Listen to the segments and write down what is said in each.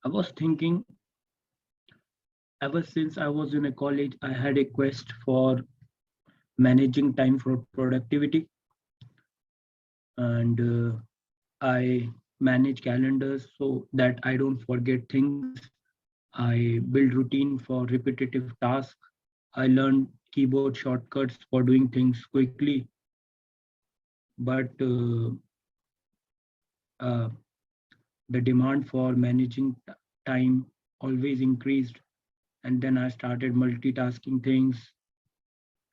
I was thinking ever since I was in a college, I had a quest for managing time for productivity, and I manage calendars so that I don't forget things. I build routine for repetitive tasks. I learned keyboard shortcuts for doing things quickly, but uh, the demand for managing time always increased. And then I started multitasking things,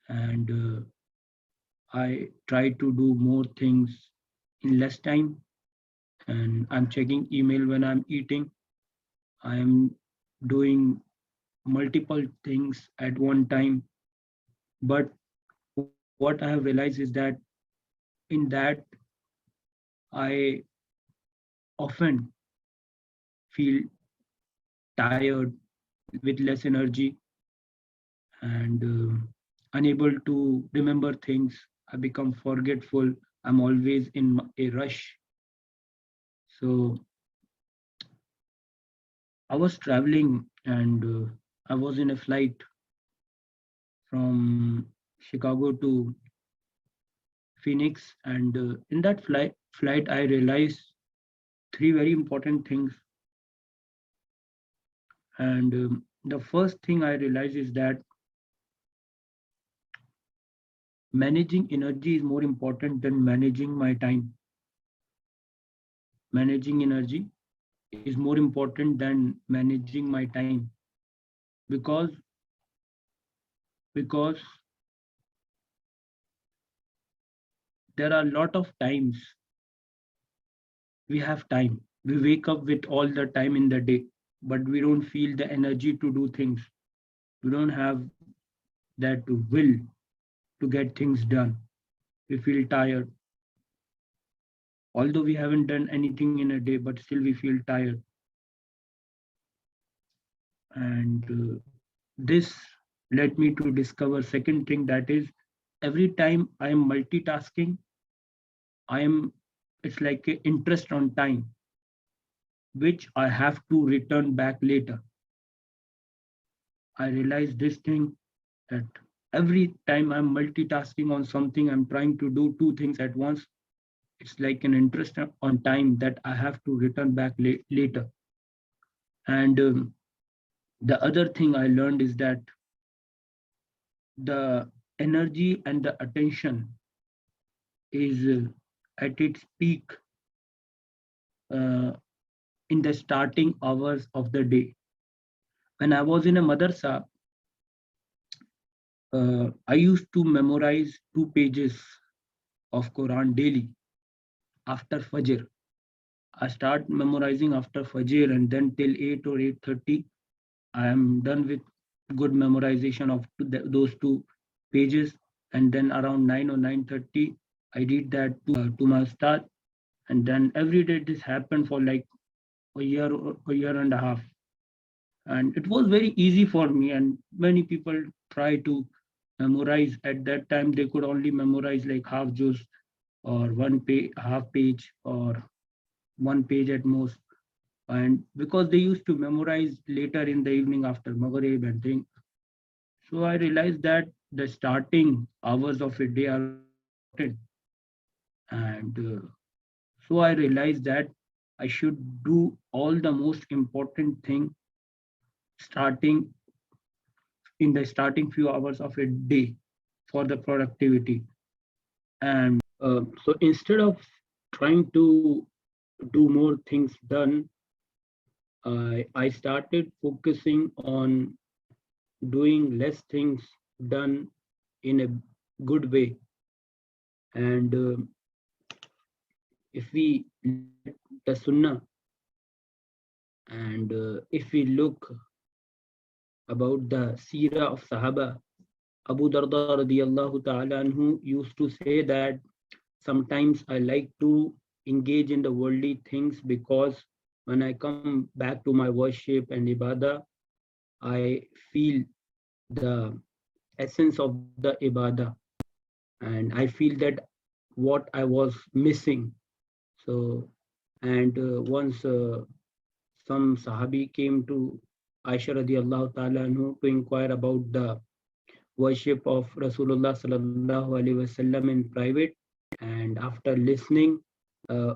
and I try to do more things in less time. And I'm checking email when I'm eating. I'm doing multiple things at one time. But what I have realized is that in that I often feel tired with less energy and unable to remember things. I become forgetful. I'm always in a rush. So I was traveling and I was in a flight from Chicago to Phoenix, and in that flight I realized three very important things. And the first thing I realized is that managing energy is more important than managing my time. Managing energy is more important than managing my time because because there are a lot of times we have time. We wake up with all the time in the day, but we don't feel the energy to do things. We don't have that will to get things done. We feel tired, although we haven't done anything in a day, but still we feel tired. And this led me to discover second thing, that is every time I am multitasking, I am it's like a interest on time, which I have to return back later. I realized this thing, that every time I'm multitasking on something, I'm trying to do two things at once. It's like an interest on time that I have to return back later. And the other thing I learned is that the energy and the attention is at its peak uh, in the starting hours of the day. When I was in a madrasa, I used to memorize 2 pages of Quran daily after Fajr. I start memorizing after Fajr, and then till 8 or 8:30, I am done with good memorization of those 2 pages. And then around 9 or 9:30, I read that to my start. And then every day this happened for like a year and a half. And it was very easy for me. And many people try to memorize. At that time, they could only memorize like half juz or half page or 1 page at most. And because they used to memorize later in the evening after Maghrib and things, so I realized that the starting hours of a day are very important. And so I realized that I should do all the most important thing starting in the starting few hours of a day for the productivity. And so instead of trying to do more things done, I started focusing on doing less things done in a good way. And if we look at the Sunnah, and if we look about the Seerah of Sahaba, Abu Darda radiallahu ta'ala anhu used to say that sometimes I like to engage in the worldly things, because when I come back to my worship and ibadah, I feel the essence of the ibadah, and I feel that what I was missing. So, and once some Sahabi came to Aisha radiallahu ta'ala anhu to inquire about the worship of Rasulullah sallallahu alaihi wasallam in private. And after listening, uh,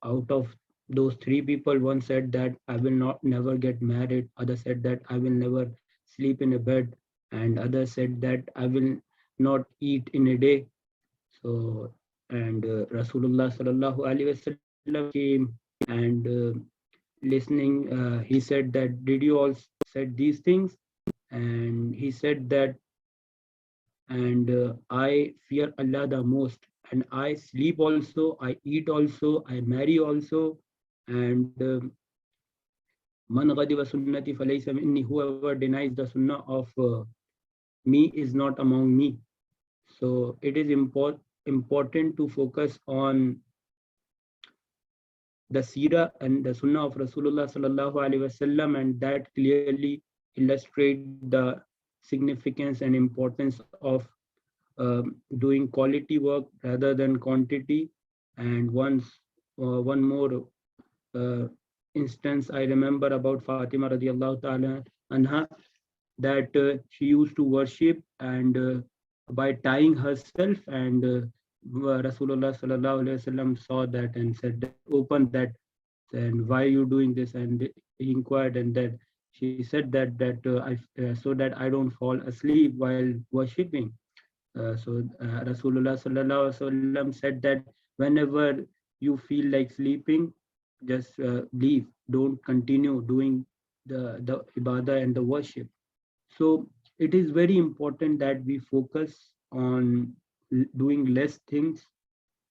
out of those three people, one said that I will not never get married, other said that I will never sleep in a bed, and other said that I will not eat in a day. So, and Rasulullah sallallahu alaihi wasallam came and listening, he said that, did you all said these things? And he said that, and I fear Allah the most, and I sleep also, I eat also, I marry also, and man ghadiba sunnati falaysa minni, whoever denies the sunnah of me is not among me. So it is important to focus on the seerah and the sunnah of Rasulullah sallallahu alaihi wasallam, and that clearly illustrate the significance and importance of doing quality work rather than quantity. And one more instance I remember about Fatima radiallahu ta'ala anha, that she used to worship and by tying herself, and Rasulullah sallallahu alaihi wasallam saw that and said that, open that, and why are you doing this? And he inquired, and that she said so that I don't fall asleep while worshipping. Rasulullah sallallahu alaihi wasallam said that whenever you feel like sleeping, just leave. Don't continue doing the ibadah and the worship. So it is very important that we focus on doing less things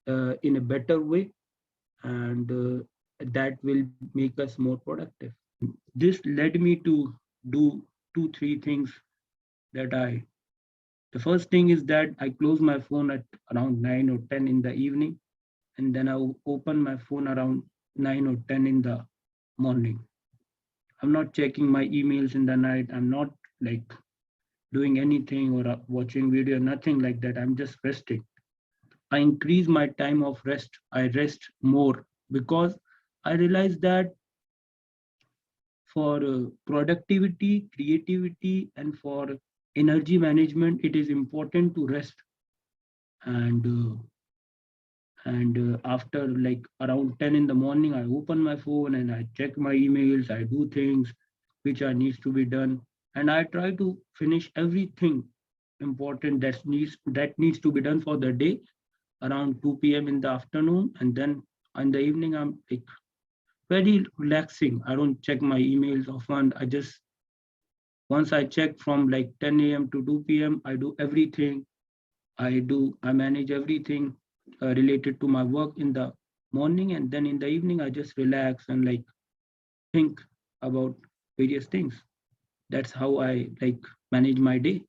in a better way, and that will make us more productive. This led me to do two, three things that the first thing is that I close my phone at around 9 or 10 in the evening, and then I open my phone around 9 or 10 in the morning. I'm not checking my emails in the night. I'm not like doing anything or watching video, nothing like that. I'm just resting. I increase my time of rest. I rest more because I realize that for productivity, creativity, and for energy management, it is important to rest. And after like around 10 in the morning, I open my phone and I check my emails. I do things which are needs to be done, and I try to finish everything important that needs to be done for the day around 2 p.m. in the afternoon. And then in the evening, I'm like very relaxing. I don't check my emails often. I just, once I check from like 10 a.m. to 2 p.m., I do everything. I manage everything related to my work in the morning, and then in the evening, I just relax and like think about various things. That's how I like manage my day.